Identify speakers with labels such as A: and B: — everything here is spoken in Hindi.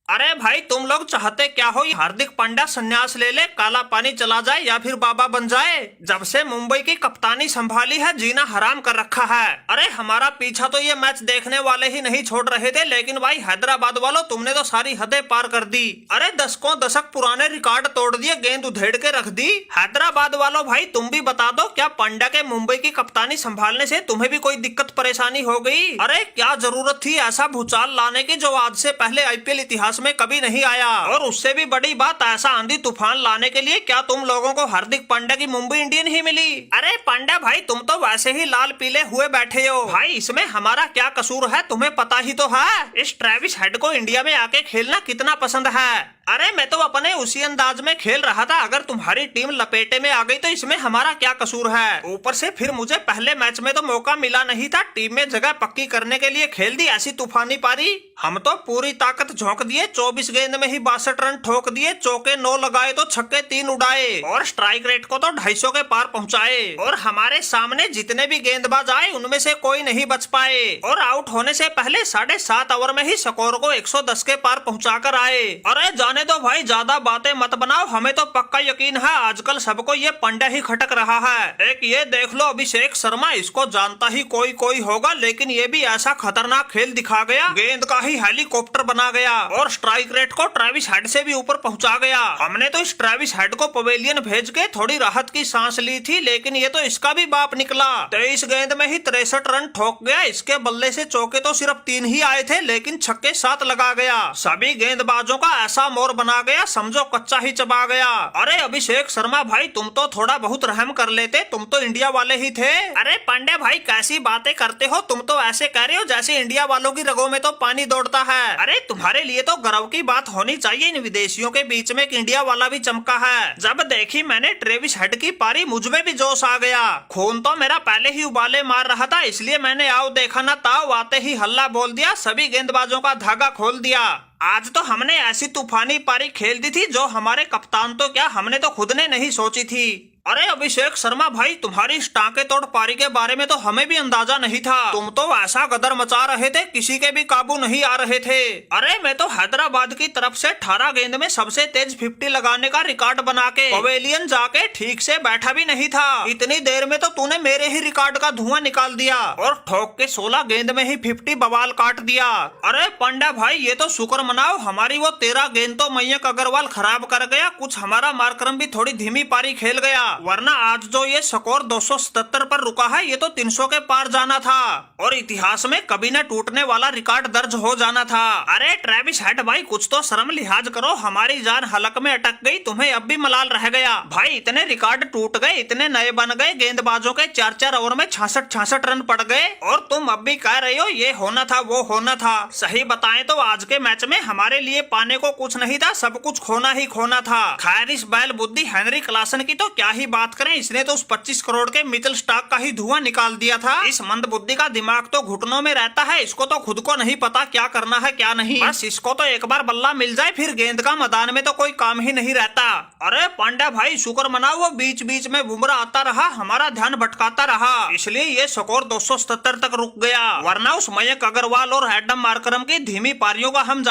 A: अरे भाई तुम लोग चाहते क्या हो? हार्दिक पांड्या संन्यास ले ले, काला पानी चला जाए या फिर बाबा बन जाए। जब से मुंबई की कप्तानी संभाली है जीना हराम कर रखा है। अरे हमारा पीछा तो ये मैच देखने वाले ही नहीं छोड़ रहे थे, लेकिन भाई हैदराबाद वालों तुमने तो सारी हदें पार कर दी। अरे दशकों दशक पुराने रिकॉर्ड तोड़ दिए, गेंद उधेड़ के रख दी। हैदराबाद वालों भाई तुम भी बता दो, क्या पांड्या के मुंबई की कप्तानी संभालने से तुम्हें भी कोई दिक्कत परेशानी हो गई? अरे क्या जरूरत थी ऐसा भूचाल लाने की जो आज से पहले आईपीएल इतिहास में कभी नहीं आया। और उससे भी बड़ी बात, ऐसा आंधी तूफान लाने के लिए क्या तुम लोगों को हार्दिक पांड्या की मुंबई इंडियन ही मिली? अरे पांड्या भाई तुम तो वैसे ही लाल पीले हुए बैठे हो भाई, इसमें हमारा क्या कसूर है तुम्हें पता ही तो है। इस ट्रेविस हेड को इंडिया में आके खेलना कितना पसंद है। अरे मैं तो अपने उसी अंदाज में खेल रहा था, अगर तुम्हारी टीम लपेटे में आ गई तो इसमें हमारा क्या कसूर है। ऊपर से फिर मुझे पहले मैच में तो मौका मिला नहीं था, टीम में जगह पक्की करने के लिए खेल दी ऐसी तूफानी पारी। हम तो पूरी ताकत झोंक दिए, 24 गेंद में ही 62 रन ठोक दिए, चौके 9 लगाए तो छक्के 3 उड़ाए और स्ट्राइक रेट को तो 250 के पार पहुंचाए। और हमारे सामने जितने भी गेंदबाज आए उनमें से कोई नहीं बच पाए और आउट होने से पहले 7.5 ओवर में ही स्कोर को 110 के पार पहुँचा कर आए। अरे जाने दो भाई, ज्यादा बातें मत बनाओ, हमें तो पक्का यकीन है आजकल सबको ये पांड्या ही खटक रहा है। एक ये देख लो अभिषेक शर्मा, इसको जानता ही कोई कोई होगा, लेकिन ये भी ऐसा खतरनाक खेल दिखा गया, गेंद का ही हेलीकॉप्टर बना गया और स्ट्राइक रेट को ट्रेविस हेड से भी ऊपर पहुंचा गया। हमने तो इस ट्रेविस हेड को पवेलियन भेज के थोड़ी राहत की सांस ली थी, लेकिन ये तो इसका भी बाप निकला। 23 गेंद में ही 63 रन ठोक गया। इसके बल्ले से चौके तो सिर्फ 3 ही आए थे, लेकिन छक्के 7 लगा गया। सभी गेंदबाजों का ऐसा मोर बना गया, समझो कच्चा ही चबा गया। अरे अभिषेक शर्मा भाई तुम तो थोड़ा बहुत रहम कर लेते, तुम तो इंडिया वाले ही थे। अरे पांड्या भाई कैसी बातें करते हो, तुम तो ऐसे कह रहे हो जैसे इंडिया वालों की रगों में तो पानी दौड़ता है। अरे तुम्हारे लिए तो गर्व की बात होनी चाहिए इन विदेशियों के बीच में कि इंडिया वाला भी चमका है। जब देखी मैंने ट्रेविस हेड की पारी, मुझमें भी जोश आ गया। खून तो मेरा पहले ही उबाले मार रहा था, इसलिए मैंने आओ देखा ना ताओ आते ही हल्ला बोल दिया, सभी गेंदबाजों का धागा खोल दिया। आज तो हमने ऐसी तूफानी पारी खेल दी थी जो हमारे कप्तान तो क्या हमने तो खुद ने नहीं सोची थी। अरे अभिषेक शर्मा भाई तुम्हारी इस टांके तोड़ पारी के बारे में तो हमें भी अंदाजा नहीं था। तुम तो ऐसा गदर मचा रहे थे, किसी के भी काबू नहीं आ रहे थे। अरे मैं तो हैदराबाद की तरफ से 18 गेंद में सबसे तेज 50 लगाने का रिकॉर्ड बना के पवेलियन जाके ठीक से बैठा भी नहीं था। इतनी देर में तो तूने मेरे ही रिकॉर्ड का धुआं निकाल दिया और ठोक के 16 गेंद में ही 50 बवाल काट दिया। अरे पांड्या भाई ये तो शुक्र मनाओ, हमारी वो 13 गेंद तो मयंक अग्रवाल खराब कर गया, कुछ हमारा मार्करम भी थोड़ी धीमी पारी खेल गया, वरना आज जो ये स्कोर 277 पर रुका है ये तो 300 के पार जाना था और इतिहास में कभी न टूटने वाला रिकॉर्ड दर्ज हो जाना था। अरे ट्रेविस हेड भाई कुछ तो शर्म लिहाज करो, हमारी जान हलक में अटक गई, तुम्हें अब भी मलाल रह गया। भाई इतने रिकॉर्ड टूट गए, इतने नए बन गए, गेंदबाजों के 4-4 ओवर में 66 रन पड़ गए और तुम अब भी कह रहे हो ये होना था वो होना था। सही बताएं तो आज के मैच में हमारे लिए पाने को कुछ नहीं था, सब कुछ खोना ही खोना था। खैर इस बैल बुद्धि हेनरी क्लासन की तो क्या ही बात करें, इसने तो उस 25 करोड़ के मिचेल स्टार्क का ही धुआं निकाल दिया था। इस मंद बुद्धि का दिमाग तो घुटनों में रहता है, इसको तो खुद को नहीं पता क्या करना है क्या नहीं। बस इसको तो एक बार बल्ला मिल जाए फिर गेंद का मैदान में तो कोई काम ही नहीं रहता। अरे पांड्या भाई शुक्र मनाओ वो बीच बीच में बुमराह आता रहा, हमारा ध्यान भटकाता रहा, इसलिए ये स्कोर 277 तक रुक गया, वरना उस मयंक अग्रवाल और एडम मार्करम की धीमी पारियों का हम